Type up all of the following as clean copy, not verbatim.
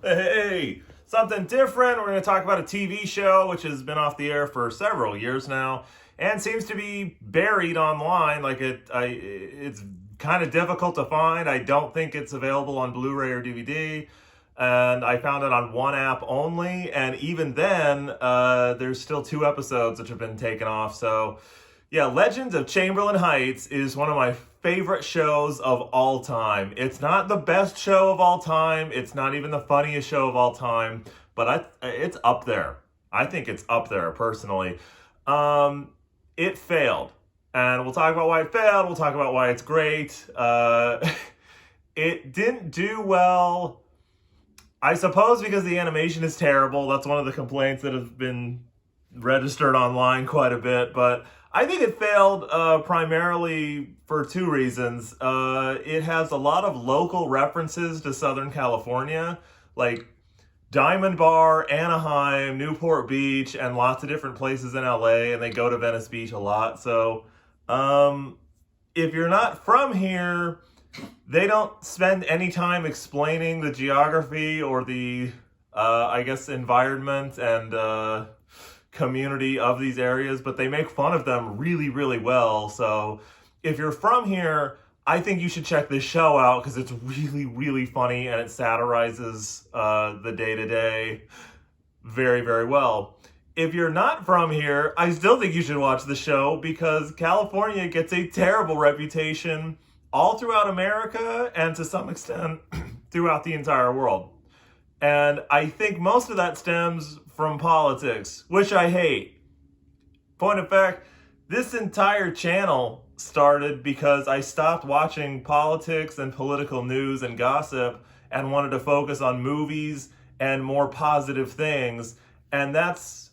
Hey, something different. We're going to talk about a TV show which has been off the air for several years now and seems to be buried online. It's kind of difficult to find. I don't think it's available on Blu-ray or DVD. And I found it on one app only. And even then, there's still 2 episodes which have been taken off. So yeah, Legends of Chamberlain Heights is one of my favorite shows of all time. It's not the best show of all time. It's not even the funniest show of all time, but it's up there. I think it's up there personally. It failed, and we'll talk about why it failed. We'll talk about why it's great. It didn't do well, I suppose, because the animation is terrible. That's one of the complaints that have been registered online quite a bit, but I think it failed primarily for 2 reasons. It has a lot of local references to Southern California, like Diamond Bar, Anaheim, Newport Beach, and lots of different places in LA, and they go to Venice Beach a lot. So if you're not from here, they don't spend any time explaining the geography or the, environment and community of these areas, but they make fun of them really, really well. So if you're from here, I think you should check this show out because it's really, really funny and it satirizes the day-to-day very, very well. If you're not from here, I still think you should watch the show because California gets a terrible reputation all throughout America and to some extent throughout the entire world. And I think most of that stems from politics, which I hate. Point of fact, this entire channel started because I stopped watching politics and political news and gossip and wanted to focus on movies and more positive things. And that's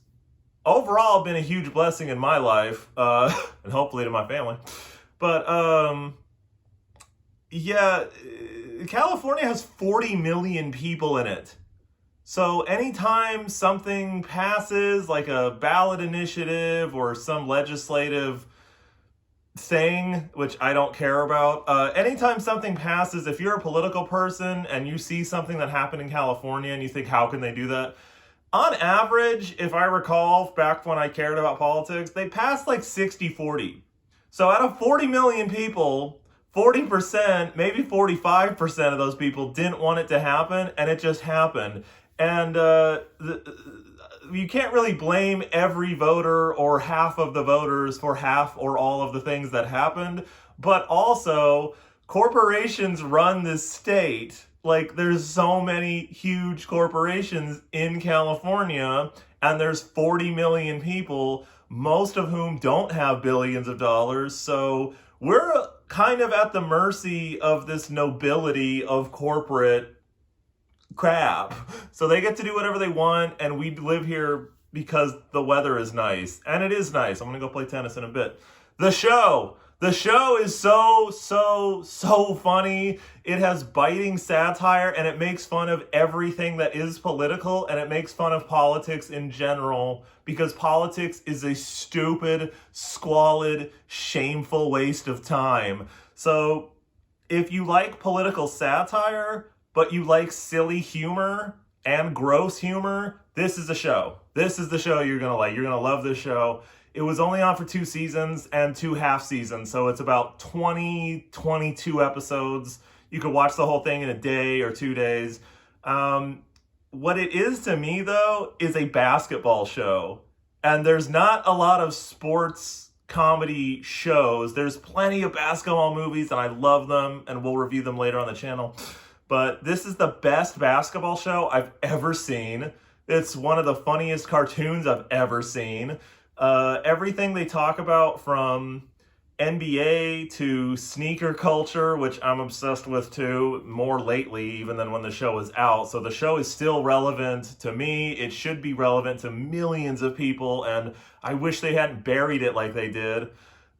overall been a huge blessing in my life, and hopefully to my family. But California has 40 million people in it. So anytime something passes, like a ballot initiative or some legislative thing, which I don't care about, anytime something passes, if you're a political person and you see something that happened in California and you think, how can they do that? On average, if I recall back when I cared about politics, they passed like 60-40. So out of 40 million people, 40%, maybe 45% of those people didn't want it to happen, and it just happened. And you can't really blame every voter or half of the voters for half or all of the things that happened. But also, corporations run this state. Like, there's so many huge corporations in California, and there's 40 million people, most of whom don't have billions of dollars. So we're kind of at the mercy of this nobility of corporate crap. So they get to do whatever they want, and we live here because the weather is nice. And it is nice. I'm going to go play tennis in a bit. The show is so funny. It has biting satire, and it makes fun of everything that is political, and it makes fun of politics in general, because politics is a stupid, squalid, shameful waste of time. So if you like political satire, but you like silly humor and gross humor, this is the show. This is the show you're going to like. You're going to love this show. It was only on for 2 seasons and 2 half seasons, so it's about 22 episodes. You could watch the whole thing in a day or 2 days. What it is to me, though, is a basketball show. And there's not a lot of sports comedy shows. There's plenty of basketball movies, and I love them, and we'll review them later on the channel. But this is the best basketball show I've ever seen. It's one of the funniest cartoons I've ever seen. Everything they talk about, from NBA to sneaker culture, which I'm obsessed with too, more lately even than when the show was out. So the show is still relevant to me. It should be relevant to millions of people, and I wish they hadn't buried it like they did.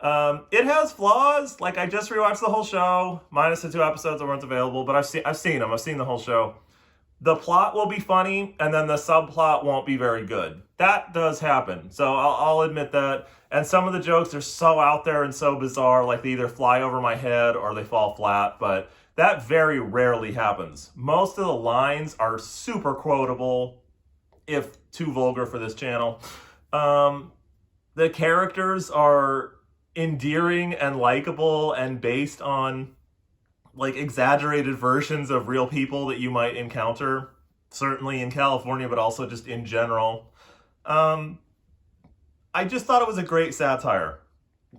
It has flaws. Like, I just rewatched the whole show, minus the 2 episodes that weren't available, but I've seen them. I've seen the whole show. The plot will be funny, and then the subplot won't be very good. That does happen, so I'll admit that. And some of the jokes are so out there and so bizarre, like they either fly over my head or they fall flat, but That very rarely happens. Most of the lines are super quotable, if too vulgar for this channel. The characters are endearing and likable and based on like exaggerated versions of real people that you might encounter, certainly in California, but also just in general. I just thought it was a great satire.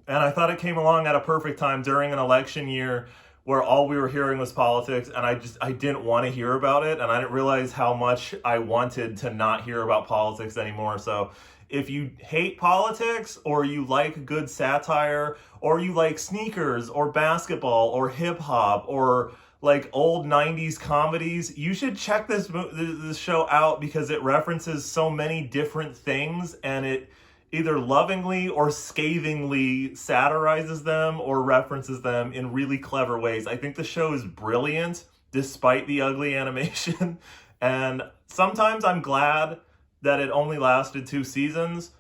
And I thought it came along at a perfect time during an election year where all we were hearing was politics, and I didn't want to hear about it, and I didn't realize how much I wanted to not hear about politics anymore. So if you hate politics, or you like good satire, or you like sneakers, or basketball, or hip-hop, or like old 90s comedies, you should check this show out because it references so many different things, and it either lovingly or scathingly satirizes them or references them in really clever ways. I think the show is brilliant despite the ugly animation. And sometimes I'm glad that it only lasted 2 seasons,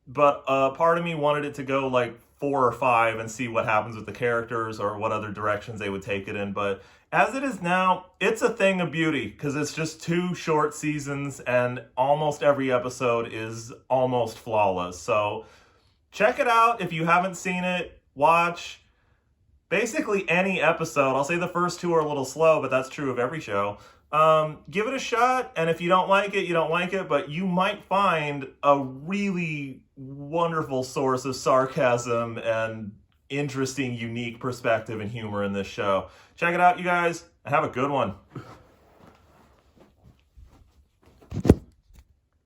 but part of me wanted it to go like 4 or 5 and see what happens with the characters or what other directions they would take it in. But as it is now, it's a thing of beauty because it's just 2 short seasons and almost every episode is almost flawless. So check it out if you haven't seen it. Watch basically any episode. I'll say the first 2 are a little slow, but that's true of every show. Give it a shot, and if you don't like it, you don't like it, but you might find a really wonderful source of sarcasm and interesting, unique perspective and humor in this show. Check it out, you guys, and have a good one.